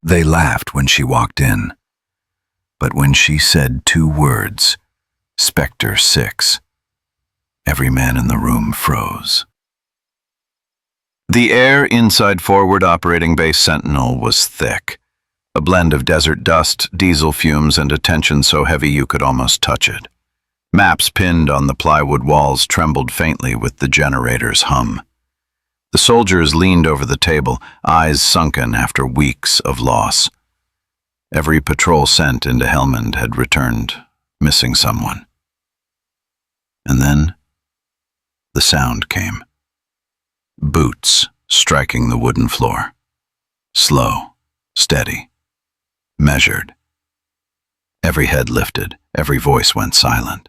They laughed when she walked in, but when she said 2 words, Specter Six, every man in the room froze. The air inside Forward Operating Base Sentinel was thick, a blend of desert dust, diesel fumes, and a tension so heavy you could almost touch it. Maps pinned on the plywood walls trembled faintly with the generator's hum. The soldiers leaned over the table, eyes sunken after weeks of loss. Every patrol sent into Helmand had returned, missing someone. And then the sound came. Boots striking the wooden floor. Slow, steady, measured. Every head lifted, every voice went silent.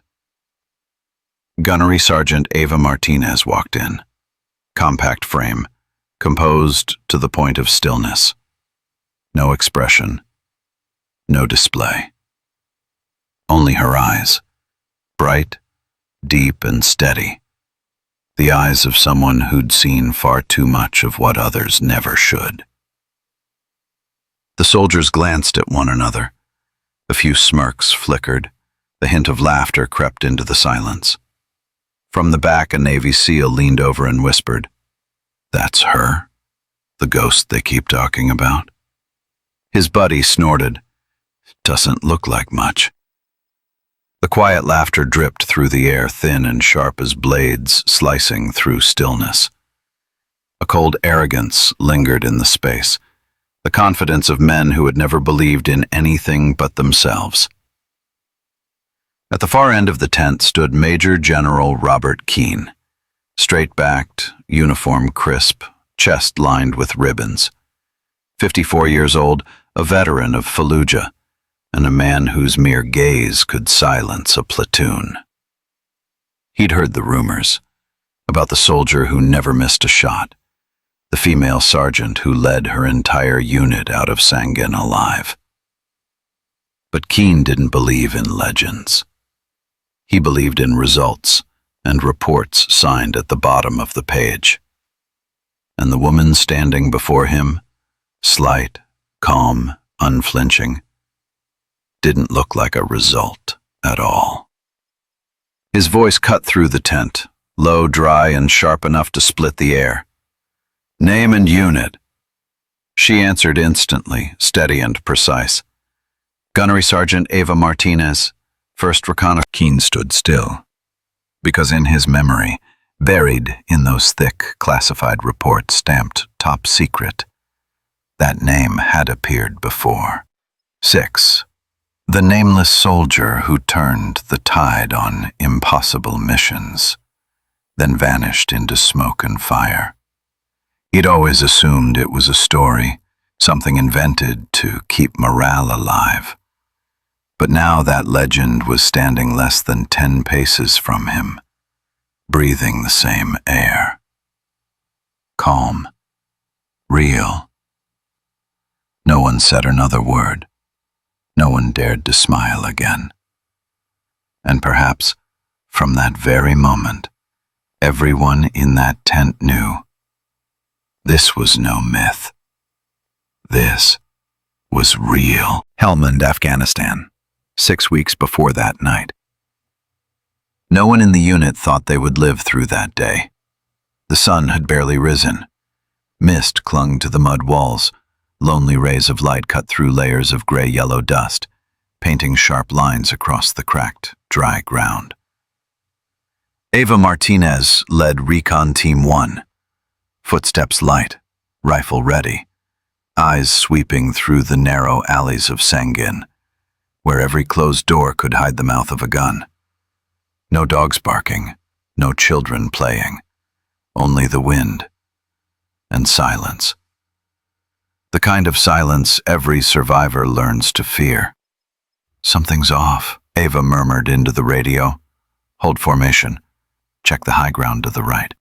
Gunnery Sergeant Ava Martinez walked in. Compact frame, composed to the point of stillness. No expression, no display. Only her eyes, bright, deep, and steady. The eyes of someone who'd seen far too much of what others never should. The soldiers glanced at one another. A few smirks flickered. The hint of laughter crept into the silence. From the back, a Navy SEAL leaned over and whispered, "That's her? The ghost they keep talking about?" His buddy snorted. "Doesn't look like much." The quiet laughter dripped through the air, thin and sharp as blades slicing through stillness. A cold arrogance lingered in the space, the confidence of men who had never believed in anything but themselves. At the far end of the tent stood Major General Robert Keane, straight-backed, uniform crisp, chest lined with ribbons. 54 years old, a veteran of Fallujah, and a man whose mere gaze could silence a platoon. He'd heard the rumors about the soldier who never missed a shot, the female sergeant who led her entire unit out of Sangin alive. But Keane didn't believe in legends. He believed in results and reports signed at the bottom of the page. And the woman standing before him, slight, calm, unflinching, didn't look like a result at all. His voice cut through the tent, low, dry, and sharp enough to split the air. "Name and unit." She answered instantly, steady and precise. "Gunnery Sergeant Ava Martinez, 1st Reconnaissance." Keane stood still, because in his memory, buried in those thick, classified reports stamped top secret, that name had appeared before. 6. The nameless soldier who turned the tide on impossible missions, then vanished into smoke and fire. He'd always assumed it was a story, something invented to keep morale alive. But now that legend was standing less than 10 paces from him, breathing the same air. Calm. Real. No one said another word. No one dared to smile again. And perhaps, from that very moment, everyone in that tent knew this was no myth. This was real. Helmand, Afghanistan, 6 weeks before that night. No one in the unit thought they would live through that day. The sun had barely risen. Mist clung to the mud walls. Lonely rays of light cut through layers of gray-yellow dust, painting sharp lines across the cracked, dry ground. Ava Martinez led Recon Team 1. Footsteps light, rifle ready, eyes sweeping through the narrow alleys of Sangin, where every closed door could hide the mouth of a gun. No dogs barking, no children playing, only the wind and silence. The kind of silence every survivor learns to fear. "Something's off," Ava murmured into the radio. "Hold formation. Check the high ground to the right."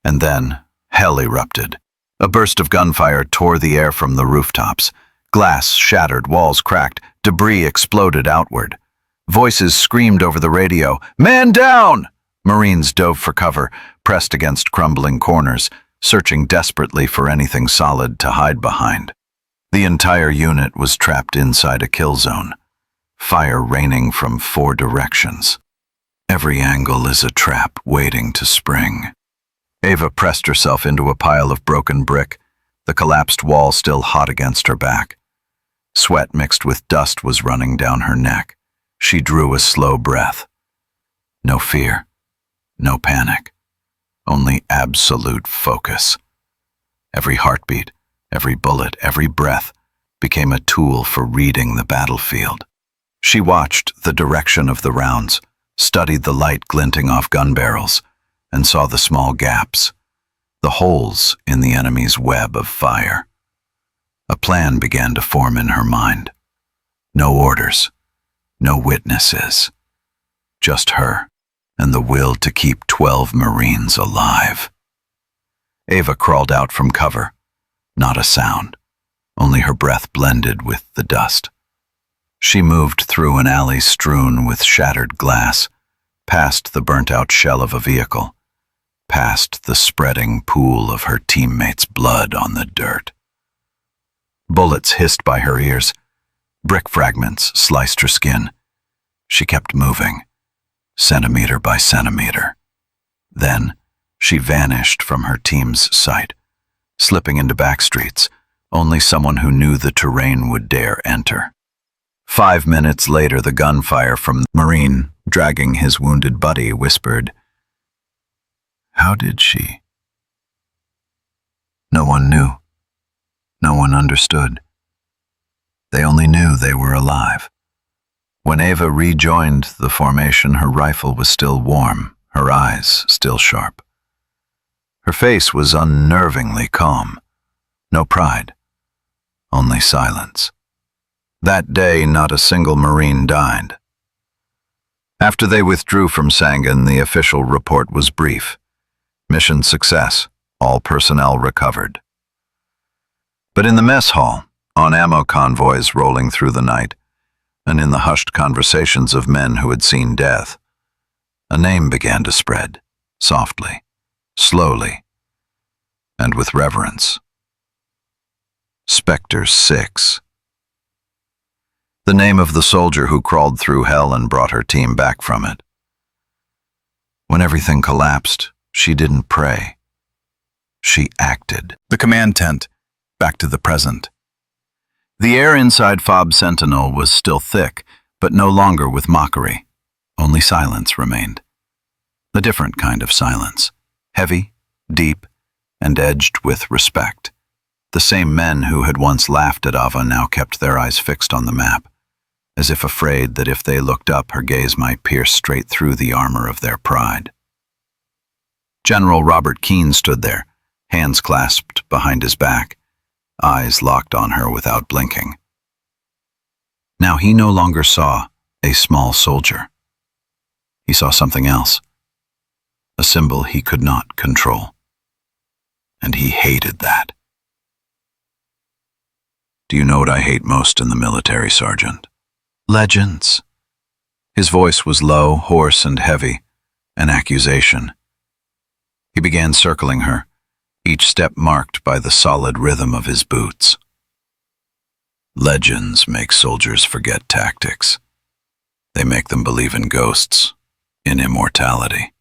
And then hell erupted. A burst of gunfire tore the air from the rooftops. Glass shattered, walls cracked, debris exploded outward. Voices screamed over the radio, "Man down!" Marines dove for cover, pressed against crumbling corners, searching desperately for anything solid to hide behind. The entire unit was trapped inside a kill zone, fire raining from 4 directions. Every angle is a trap waiting to spring. Ava pressed herself into a pile of broken brick, the collapsed wall still hot against her back. Sweat mixed with dust was running down her neck. She drew a slow breath. No fear, no panic, only absolute focus. Every heartbeat, every bullet, every breath became a tool for reading the battlefield. She watched the direction of the rounds, studied the light glinting off gun barrels, and saw the small gaps, the holes in the enemy's web of fire. A plan began to form in her mind. No orders, no witnesses, just her and the will to keep 12 Marines alive. Ava crawled out from cover. Not a sound, only her breath blended with the dust. She moved through an alley strewn with shattered glass, past the burnt-out shell of a vehicle, past the spreading pool of her teammates' blood on the dirt. Bullets hissed by her ears. Brick fragments sliced her skin. She kept moving, centimeter by centimeter. Then, she vanished from her team's sight, slipping into back streets. Only someone who knew the terrain would dare enter. 5 minutes later, the gunfire from the Marine, dragging his wounded buddy, whispered, "How did she?" No one knew. No one understood. They only knew they were alive. When Ava rejoined the formation, her rifle was still warm, her eyes still sharp. Her face was unnervingly calm. No pride, only silence. That day, not a single Marine died. After they withdrew from Sangin, the official report was brief. Mission success, all personnel recovered. But in the mess hall, on ammo convoys rolling through the night, and in the hushed conversations of men who had seen death, a name began to spread, softly, slowly, and with reverence. Specter Six. The name of the soldier who crawled through hell and brought her team back from it. When everything collapsed, she didn't pray. She acted. The command tent, back to the present. The air inside FOB Sentinel was still thick, but no longer with mockery. Only silence remained. A different kind of silence. Heavy, deep, and edged with respect. The same men who had once laughed at Ava now kept their eyes fixed on the map, as if afraid that if they looked up, her gaze might pierce straight through the armor of their pride. General Robert Keane stood there, hands clasped behind his back, eyes locked on her without blinking. Now he no longer saw a small soldier. He saw something else, a symbol he could not control. And he hated that. "Do you know what I hate most in the military, Sergeant?" "Legends." His voice was low, hoarse, and heavy, an accusation. He began circling her, each step marked by the solid rhythm of his boots. Legends make soldiers forget tactics. They make them believe in ghosts, in immortality.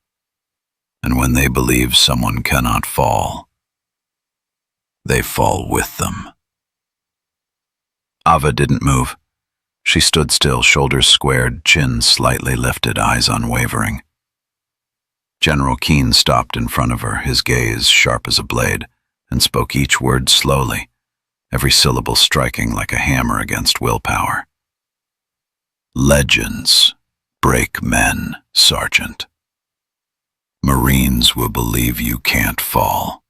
And when they believe someone cannot fall, they fall with them. Ava didn't move. She stood still, shoulders squared, chin slightly lifted, eyes unwavering. General Keane stopped in front of her, his gaze sharp as a blade, and spoke each word slowly, every syllable striking like a hammer against willpower. "Legends break men, Sergeant. Marines will believe you can't fall.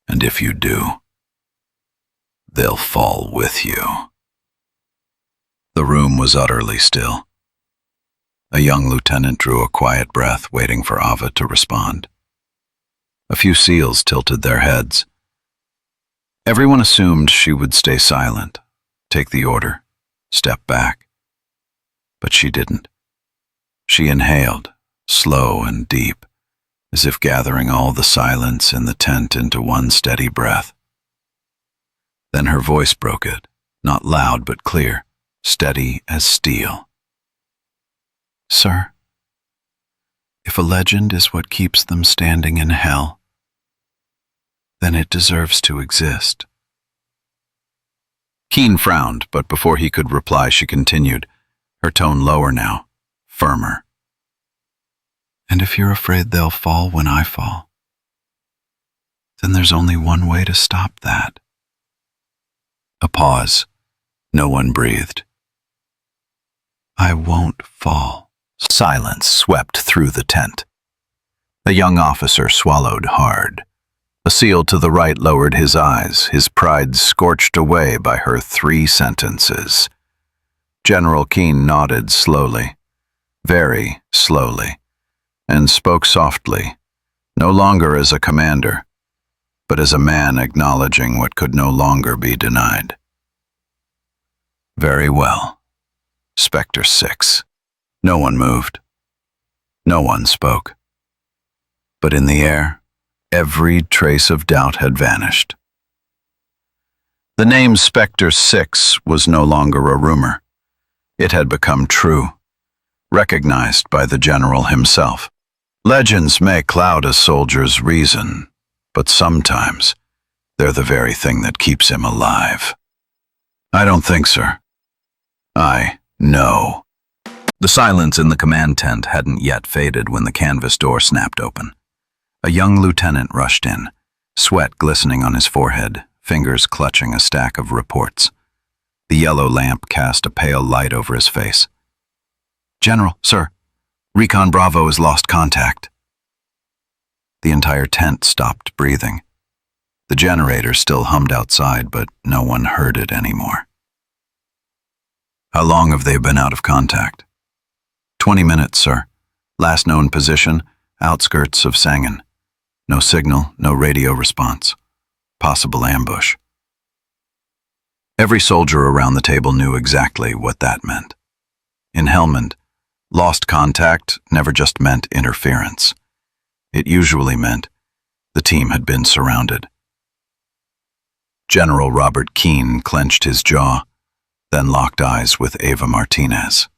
And if you do, they'll fall with you." The room was utterly still. A young lieutenant drew a quiet breath, waiting for Ava to respond. A few SEALs tilted their heads. Everyone assumed she would stay silent, take the order, step back. But she didn't. She inhaled, slow and deep, as if gathering all the silence in the tent into one steady breath. Then her voice broke it, not loud but clear, steady as steel. "Sir, if a legend is what keeps them standing in hell, then it deserves to exist." Keen frowned, but before he could reply, she continued, her tone lower now, firmer. "And if you're afraid they'll fall when I fall, then there's only one way to stop that." A pause. No one breathed. "I won't fall." Silence swept through the tent. A young officer swallowed hard. A SEAL to the right lowered his eyes, his pride scorched away by her 3 sentences. General Keen nodded slowly, very slowly, and spoke softly, no longer as a commander, but as a man acknowledging what could no longer be denied. "Very well. Specter 6. No one moved. No one spoke. But in the air, every trace of doubt had vanished. The name Specter 6 was no longer a rumor. It had become true, recognized by the general himself. Legends may cloud a soldier's reason, but sometimes they're the very thing that keeps him alive. "I don't think, sir. I know." The silence in the command tent hadn't yet faded when the canvas door snapped open. A young lieutenant rushed in, sweat glistening on his forehead, fingers clutching a stack of reports. The yellow lamp cast a pale light over his face. "General, sir, Recon Bravo has lost contact." The entire tent stopped breathing. The generator still hummed outside, but no one heard it anymore. "How long have they been out of contact?" 20 minutes, sir. Last known position, outskirts of Sangin. No signal, no radio response. Possible ambush." Every soldier around the table knew exactly what that meant. In Helmand, lost contact never just meant interference. It usually meant the team had been surrounded. General Robert Keen clenched his jaw, then locked eyes with Ava Martinez.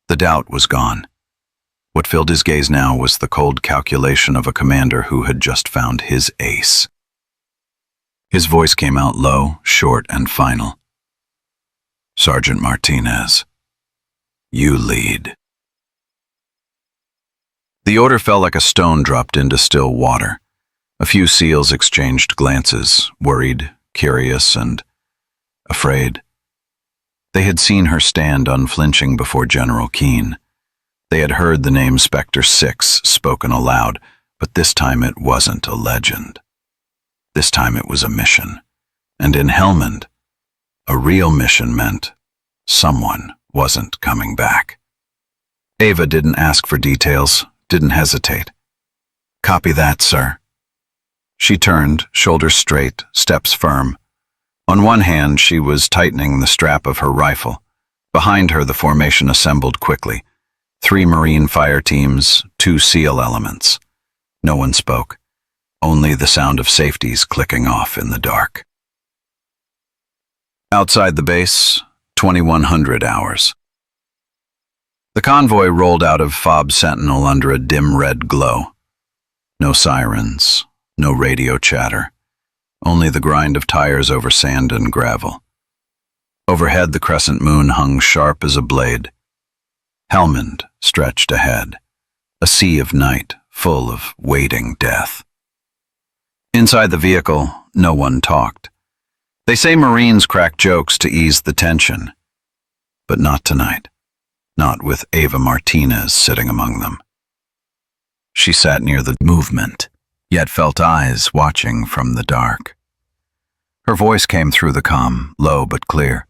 The doubt was gone. What filled his gaze now was the cold calculation of a commander who had just found his ace. His voice came out low, short, and final. "Sergeant Martinez, you lead." The order fell like a stone dropped into still water. A few SEALs exchanged glances, worried, curious, and afraid. They had seen her stand unflinching before General Keen. They had heard the name Specter 6 spoken aloud, but this time it wasn't a legend. This time it was a mission. And in Helmand, a real mission meant someone wasn't coming back. Ava didn't ask for details, didn't hesitate. "Copy that, sir." She turned, shoulders straight, steps firm. On one hand, she was tightening the strap of her rifle. Behind her, the formation assembled quickly. 3 Marine fire teams, 2 SEAL elements. No one spoke. Only the sound of safeties clicking off in the dark. Outside the base, 2100 hours. The convoy rolled out of FOB Sentinel under a dim red glow. No sirens, no radio chatter. Only the grind of tires over sand and gravel. Overhead, the crescent moon hung sharp as a blade. Helmand stretched ahead, a sea of night full of waiting death. Inside the vehicle, no one talked. They say Marines crack jokes to ease the tension, but not tonight, not with Ava Martinez sitting among them. She sat near the movement, yet felt eyes watching from the dark. Her voice came through the comm, low but clear.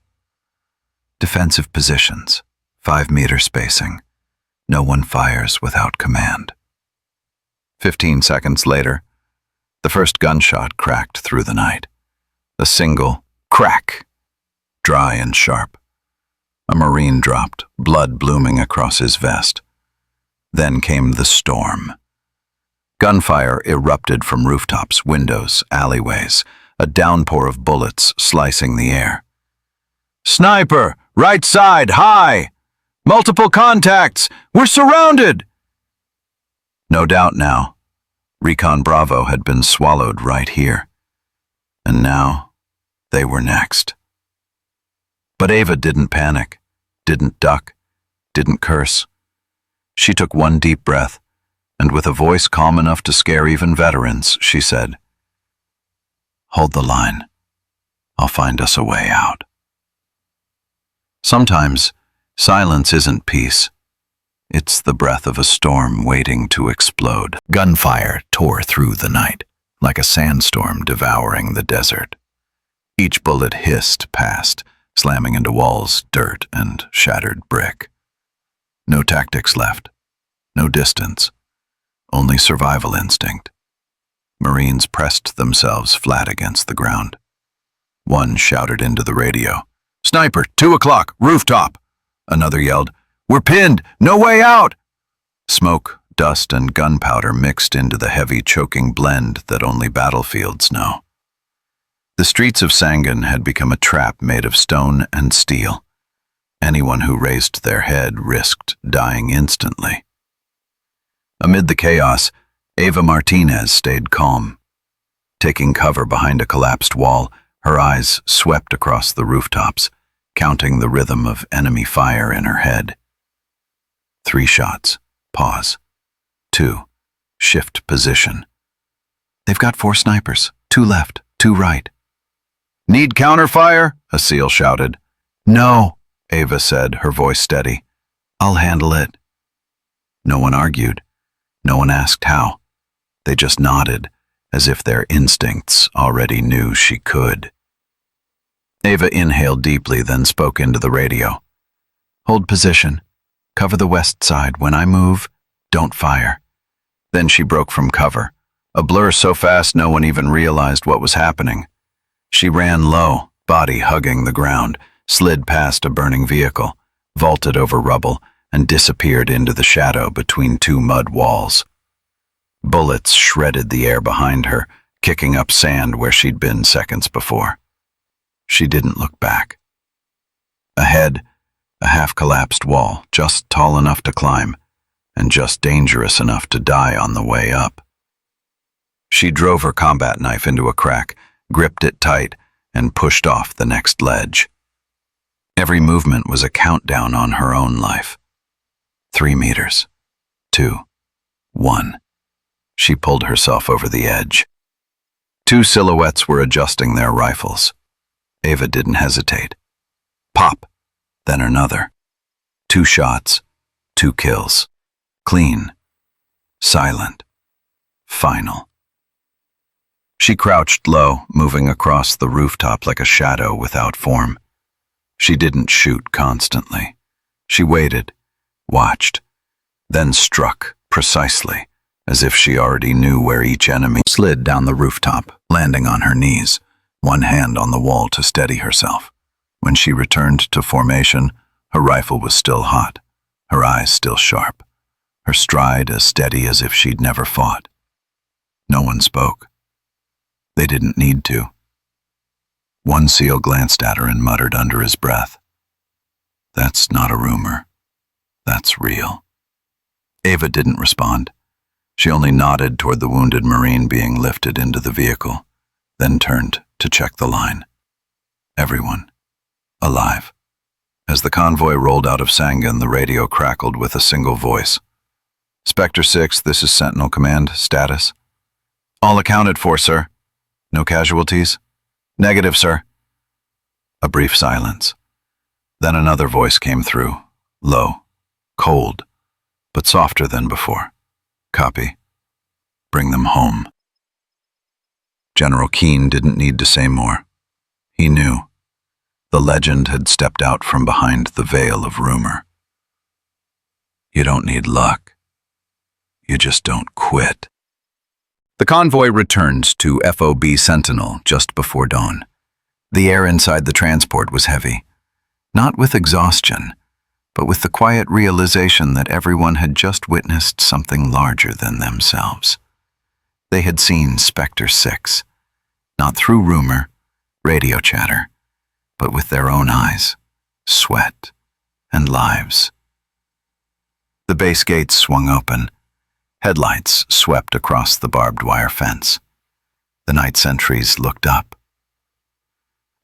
"Defensive positions, 5-meter spacing. No one fires without command." 15 seconds later, the first gunshot cracked through the night. A single crack, dry and sharp. A Marine dropped, blood blooming across his vest. Then came the storm. Gunfire erupted from rooftops, windows, alleyways. a downpour of bullets slicing the air. "Sniper! Right side, high! Multiple contacts! We're surrounded!" No doubt now, Recon Bravo had been swallowed right here. And now, they were next. But Ava didn't panic, didn't duck, didn't curse. She took one deep breath, and with a voice calm enough to scare even veterans, she said, "Hold the line. I'll find us a way out." Sometimes, silence isn't peace. It's the breath of a storm waiting to explode. Gunfire tore through the night, like a sandstorm devouring the desert. Each bullet hissed past, slamming into walls, dirt, and shattered brick. No tactics left. No distance. Only survival instinct. Marines pressed themselves flat against the ground. One shouted into the radio, "Sniper, 2 o'clock, rooftop!" Another yelled, "We're pinned! No way out!" Smoke, dust, and gunpowder mixed into the heavy, choking blend that only battlefields know. The streets of Sangin had become a trap made of stone and steel. Anyone who raised their head risked dying instantly. Amid the chaos, Ava Martinez stayed calm. Taking cover behind a collapsed wall, her eyes swept across the rooftops, counting the rhythm of enemy fire in her head. 3 shots. Pause. 2. Shift position. They've got 4 snipers. 2 left, 2 right. "Need counterfire?" a SEAL shouted. "No," Ava said, her voice steady. "I'll handle it." No one argued. No one asked how. They just nodded, as if their instincts already knew she could. Ava inhaled deeply, then spoke into the radio. "Hold position. Cover the west side. When I move, don't fire." Then she broke from cover, a blur so fast no one even realized what was happening. She ran low, body hugging the ground, slid past a burning vehicle, vaulted over rubble, and disappeared into the shadow between 2 mud walls. Bullets shredded the air behind her, kicking up sand where she'd been seconds before. She didn't look back. Ahead, a half-collapsed wall, just tall enough to climb, and just dangerous enough to die on the way up. She drove her combat knife into a crack, gripped it tight, and pushed off the next ledge. Every movement was a countdown on her own life. 3 meters. 2. 1. She pulled herself over the edge. 2 silhouettes were adjusting their rifles. Ava didn't hesitate. Pop, then another. 2 shots, 2 kills. Clean. Silent. Final. She crouched low, moving across the rooftop like a shadow without form. She didn't shoot constantly. She waited, watched, then struck precisely, as if she already knew where each enemy slid down the rooftop, landing on her knees, one hand on the wall to steady herself. When she returned to formation, her rifle was still hot, her eyes still sharp, her stride as steady as if she'd never fought. No one spoke. They didn't need to. One SEAL glanced at her and muttered under his breath, "That's not a rumor. That's real." Ava didn't respond. She only nodded toward the wounded Marine being lifted into the vehicle, then turned to check the line. Everyone. Alive. As the convoy rolled out of Sangin, the radio crackled with a single voice. "Specter 6, this is Sentinel Command. Status?" "All accounted for, sir." "No casualties?" "Negative, sir." A brief silence. Then another voice came through, low, cold, but softer than before. "Copy. Bring them home." General Keane didn't need to say more. He knew. The legend had stepped out from behind the veil of rumor. You don't need luck. You just don't quit. The convoy returned to FOB Sentinel just before dawn. The air inside the transport was heavy, not with exhaustion, but with the quiet realization that everyone had just witnessed something larger than themselves. They had seen Specter 6, not through rumor, radio chatter, but with their own eyes, sweat, and lives. The base gates swung open. Headlights swept across the barbed wire fence. The night sentries looked up.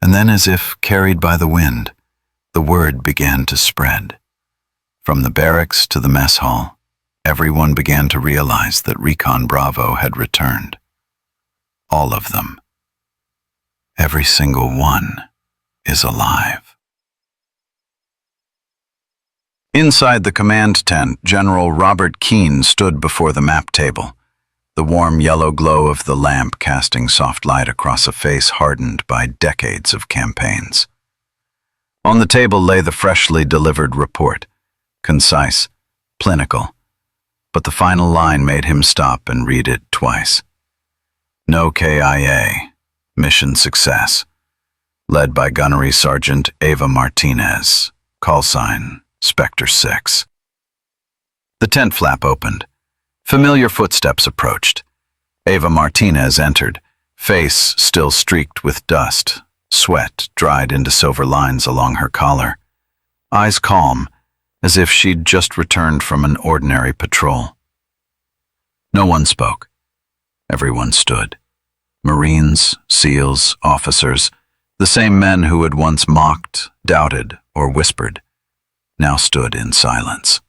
And then, as if carried by the wind, the word began to spread. From the barracks to the mess hall, everyone began to realize that Recon Bravo had returned. All of them. Every single one is alive. Inside the command tent, General Robert Keane stood before the map table, the warm yellow glow of the lamp casting soft light across a face hardened by decades of campaigns. On the table lay the freshly delivered report, concise, clinical, but the final line made him stop and read it twice. No KIA, mission success, led by Gunnery Sergeant Ava Martinez, call sign Specter Six. The tent flap opened. Familiar footsteps approached. Ava Martinez entered, face still streaked with dust, sweat dried into silver lines along her collar, eyes calm, as if she'd just returned from an ordinary patrol. No one spoke. Everyone stood. Marines, SEALs, officers, the same men who had once mocked, doubted, or whispered, now stood in silence.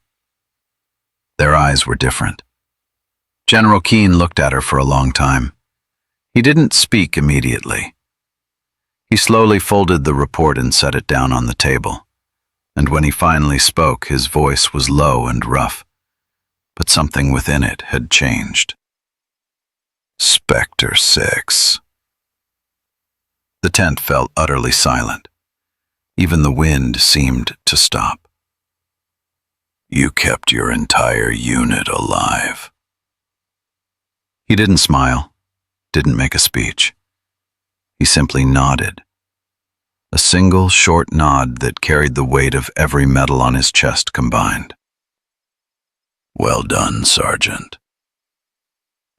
Their eyes were different. General Keane looked at her for a long time. He didn't speak immediately. He slowly folded the report and set it down on the table, and when he finally spoke, his voice was low and rough, but something within it had changed. Specter Six. The tent felt utterly silent. Even the wind seemed to stop. You kept your entire unit alive. He didn't smile, didn't make a speech. He simply nodded. A single short nod that carried the weight of every medal on his chest combined. Well done, Sergeant.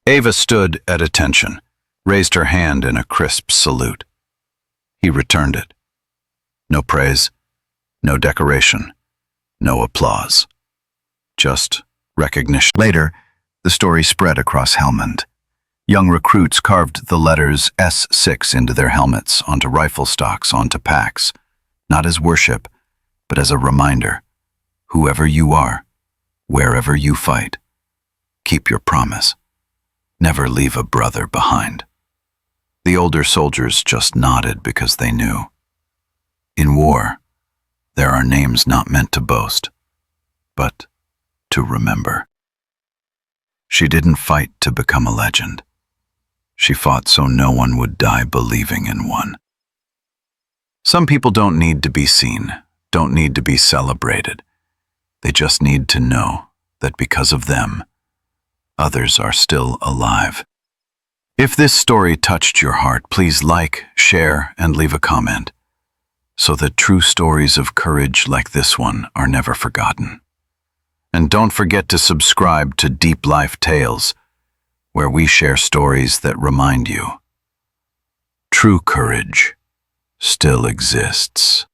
Ava stood at attention, raised her hand in a crisp salute. He returned it. No praise, no decoration, no applause. Just recognition. Later, the story spread across Helmand. Young recruits carved the letters S6 into their helmets, onto rifle stocks, onto packs, not as worship, but as a reminder. Whoever you are, wherever you fight, keep your promise. Never leave a brother behind. The older soldiers just nodded because they knew. In war, there are names not meant to boast, but to remember. She didn't fight to become a legend. She fought so no one would die believing in one. Some people don't need to be seen, don't need to be celebrated. They just need to know that because of them, others are still alive. If this story touched your heart, please like, share, and leave a comment, so that true stories of courage like this one are never forgotten. And don't forget to subscribe to Deep Life Tales, where we share stories that remind you true courage still exists.